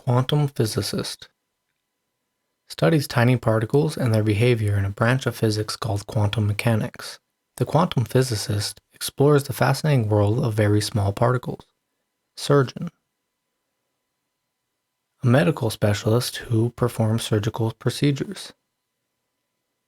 Quantum physicist. Studies tiny particles and their behavior in a branch of physics called quantum mechanics. The quantum physicist explores the fascinating world of very small particles. Surgeon. A medical specialist who performs surgical procedures.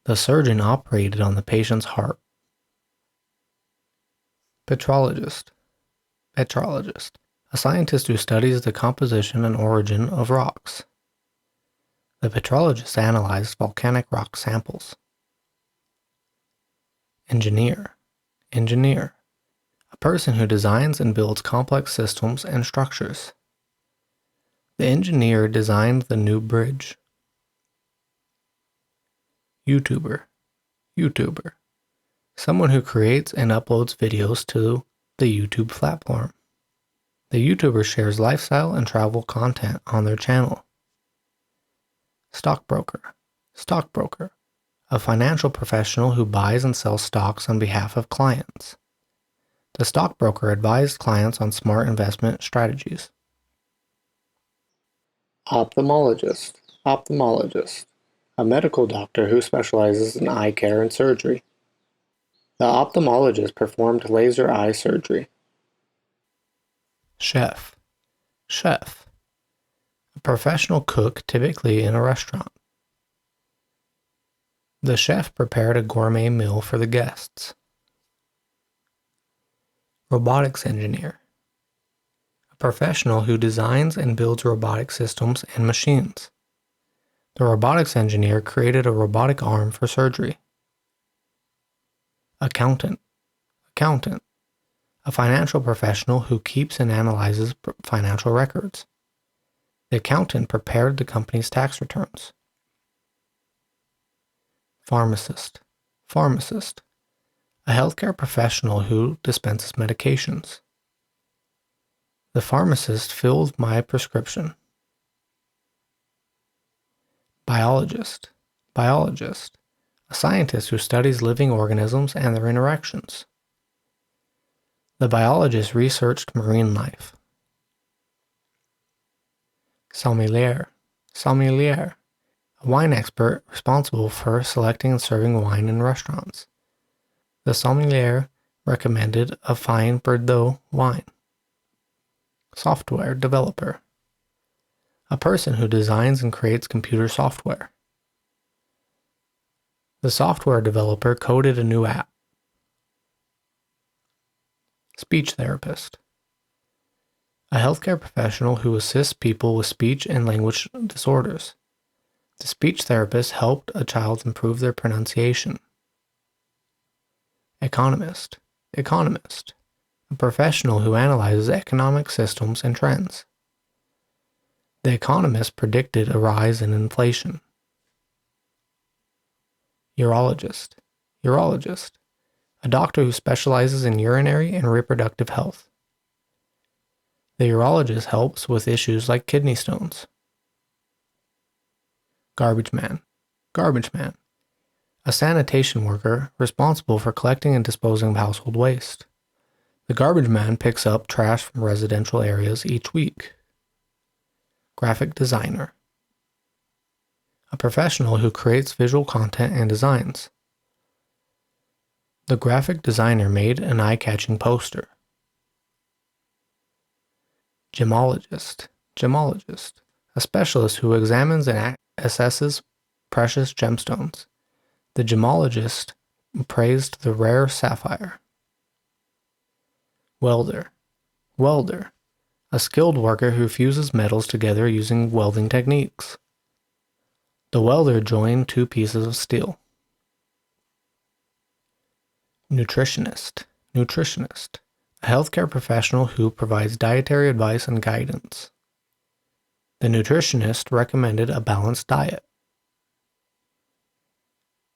The surgeon operated on the patient's heart. Petrologist. Petrologist. A scientist who studies the composition and origin of rocks. The petrologist analyzed volcanic rock samples. Engineer. Engineer. A person who designs and builds complex systems and structures. The engineer designed the new bridge. YouTuber. YouTuber. Someone who creates and uploads videos to the YouTube platform. The YouTuber shares lifestyle and travel content on their channel. Stockbroker. Stockbroker. A financial professional who buys and sells stocks on behalf of clients. The stockbroker advised clients on smart investment strategies. Ophthalmologist. Ophthalmologist. A medical doctor who specializes in eye care and surgery. The ophthalmologist performed laser eye surgery. Chef. Chef. A professional cook typically in a restaurant. The chef prepared a gourmet meal for the guests. Robotics engineer. A professional who designs and builds robotic systems and machines. The robotics engineer created a robotic arm for surgery. Accountant. Accountant. A financial professional who keeps and analyzes financial records. The accountant prepared the company's tax returns. Pharmacist. Pharmacist. A healthcare professional who dispenses medications. The pharmacist filled my prescription. Biologist. Biologist. A scientist who studies living organisms and their interactions. The biologist researched marine life. Sommelier. Sommelier. A wine expert responsible for selecting and serving wine in restaurants. The sommelier recommended a fine Bordeaux wine. Software developer. A person who designs and creates computer software. The software developer coded a new app. Speech therapist. A healthcare professional who assists people with speech and language disorders. The speech therapist helped a child improve their pronunciation. Economist. Economist. A professional who analyzes economic systems and trends. The economist predicted a rise in inflation. Urologist. Urologist. A doctor who specializes in urinary and reproductive health. The urologist helps with issues like kidney stones. Garbage man. Garbage man. A sanitation worker responsible for collecting and disposing of household waste. The garbage man picks up trash from residential areas each week. Graphic designer. A professional who creates visual content and designs. The graphic designer made an eye-catching poster. Gemologist. Gemologist. A specialist who examines and assesses precious gemstones. The gemologist praised the rare sapphire. Welder. Welder. A skilled worker who fuses metals together using welding techniques. The welder joined two pieces of steel. Nutritionist. Nutritionist. A healthcare professional who provides dietary advice and guidance. The nutritionist recommended a balanced diet.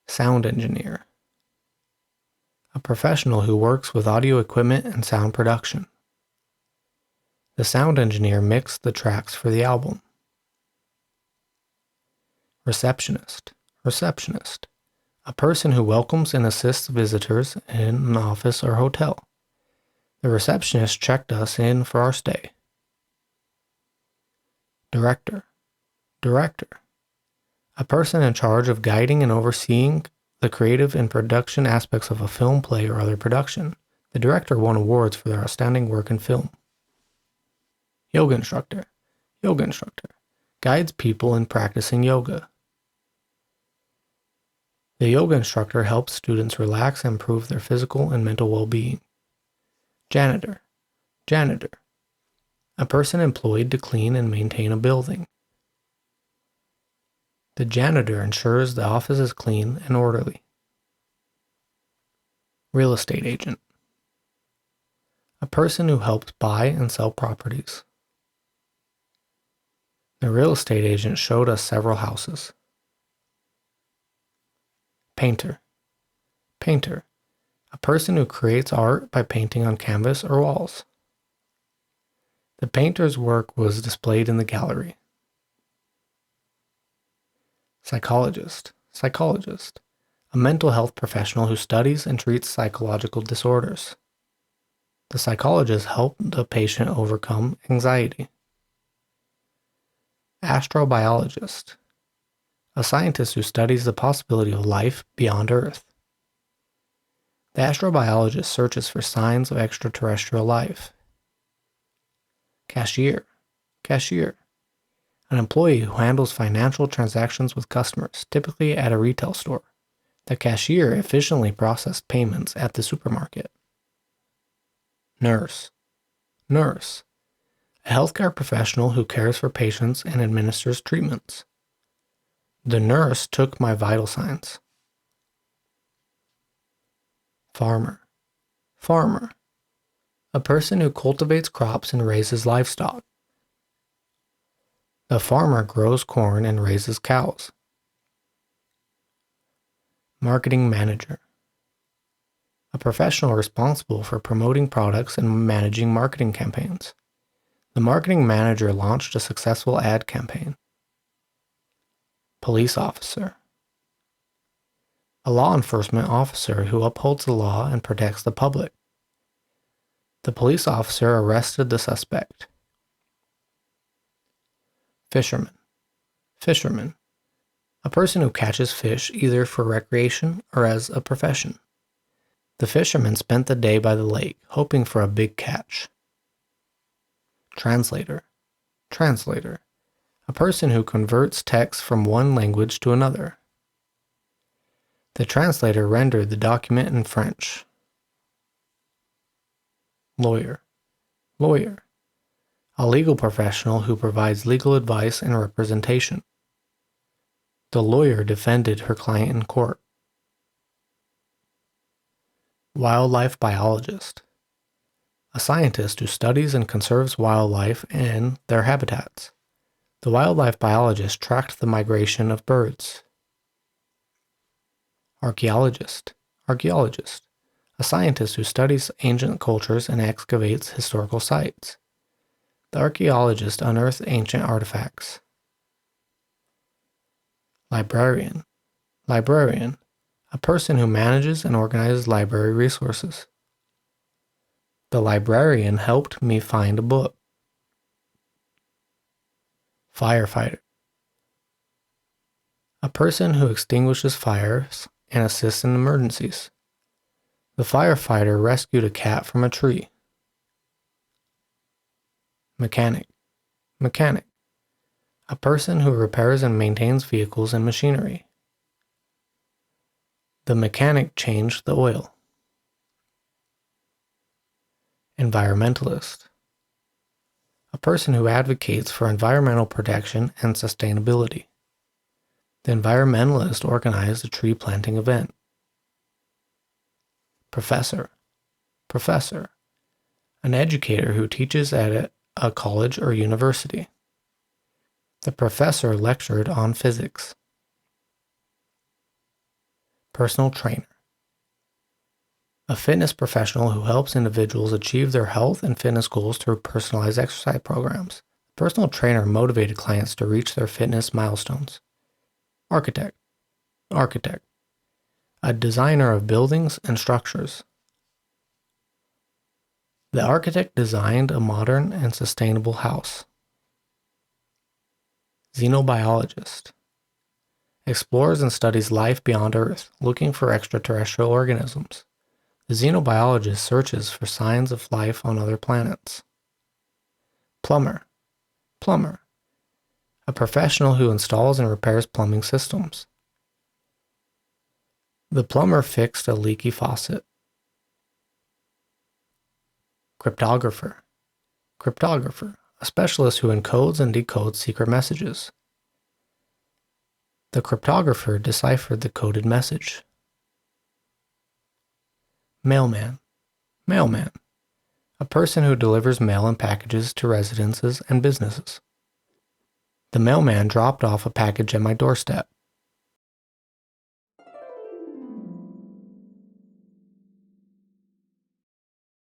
Sound engineer. A professional who works with audio equipment and sound production. The sound engineer mixed the tracks for the album. Receptionist. Receptionist. A person who welcomes and assists visitors in an office or hotel. The receptionist checked us in for our stay. Director. Director. A person in charge of guiding and overseeing the creative and production aspects of a film, play, or other production. The director won awards for their outstanding work in film. Yoga instructor. Yoga instructor. Guides people in practicing yoga. The yoga instructor helps students relax and improve their physical and mental well-being. Janitor. Janitor. A person employed to clean and maintain a building. The janitor ensures the office is clean and orderly. Real estate agent. A person who helps buy and sell properties. The real estate agent showed us several houses. Painter. Painter. A person who creates art by painting on canvas or walls. The painter's work was displayed in the gallery. Psychologist. Psychologist. A mental health professional who studies and treats psychological disorders. The psychologist helped the patient overcome anxiety. Astrobiologist. A scientist who studies the possibility of life beyond Earth. The astrobiologist searches for signs of extraterrestrial life. Cashier. Cashier. An employee who handles financial transactions with customers, typically at a retail store. The cashier efficiently processed payments at the supermarket. Nurse. Nurse. A healthcare professional who cares for patients and administers treatments. The nurse took my vital signs. Farmer. Farmer. A person who cultivates crops and raises livestock. The farmer grows corn and raises cows. Marketing manager. A professional responsible for promoting products and managing marketing campaigns. The marketing manager launched a successful ad campaign. Police officer. A law enforcement officer who upholds the law and protects the public. The police officer arrested the suspect. Fisherman. Fisherman. A person who catches fish either for recreation or as a profession. The fisherman spent the day by the lake, hoping for a big catch. Translator. Translator. A person who converts text from one language to another. The translator rendered the document in French. Lawyer. Lawyer. A legal professional who provides legal advice and representation. The lawyer defended her client in court. Wildlife biologist. A scientist who studies and conserves wildlife and their habitats. The wildlife biologist tracked the migration of birds. Archaeologist. Archaeologist. A scientist who studies ancient cultures and excavates historical sites. The archaeologist unearthed ancient artifacts. Librarian. Librarian. A person who manages and organizes library resources. The librarian helped me find a book. Firefighter. A person who extinguishes fires and assists in emergencies. The firefighter rescued a cat from a tree. Mechanic. Mechanic. A person who repairs and maintains vehicles and machinery. The mechanic changed the oil. Environmentalist. A person who advocates for environmental protection and sustainability. The environmentalist organized a tree planting event. Professor. Professor. An educator who teaches at a college or university. The professor lectured on physics. Personal trainer. A fitness professional who helps individuals achieve their health and fitness goals through personalized exercise programs. The personal trainer motivated clients to reach their fitness milestones. Architect. Architect. A designer of buildings and structures. The architect designed a modern and sustainable house. Xenobiologist. Explores and studies life beyond Earth, looking for extraterrestrial organisms. The xenobiologist searches for signs of life on other planets. Plumber. Plumber. A professional who installs and repairs plumbing systems. The plumber fixed a leaky faucet. Cryptographer. Cryptographer. A specialist who encodes and decodes secret messages. The cryptographer deciphered the coded message. Mailman. Mailman. A person who delivers mail and packages to residences and businesses. The mailman dropped off a package at my doorstep.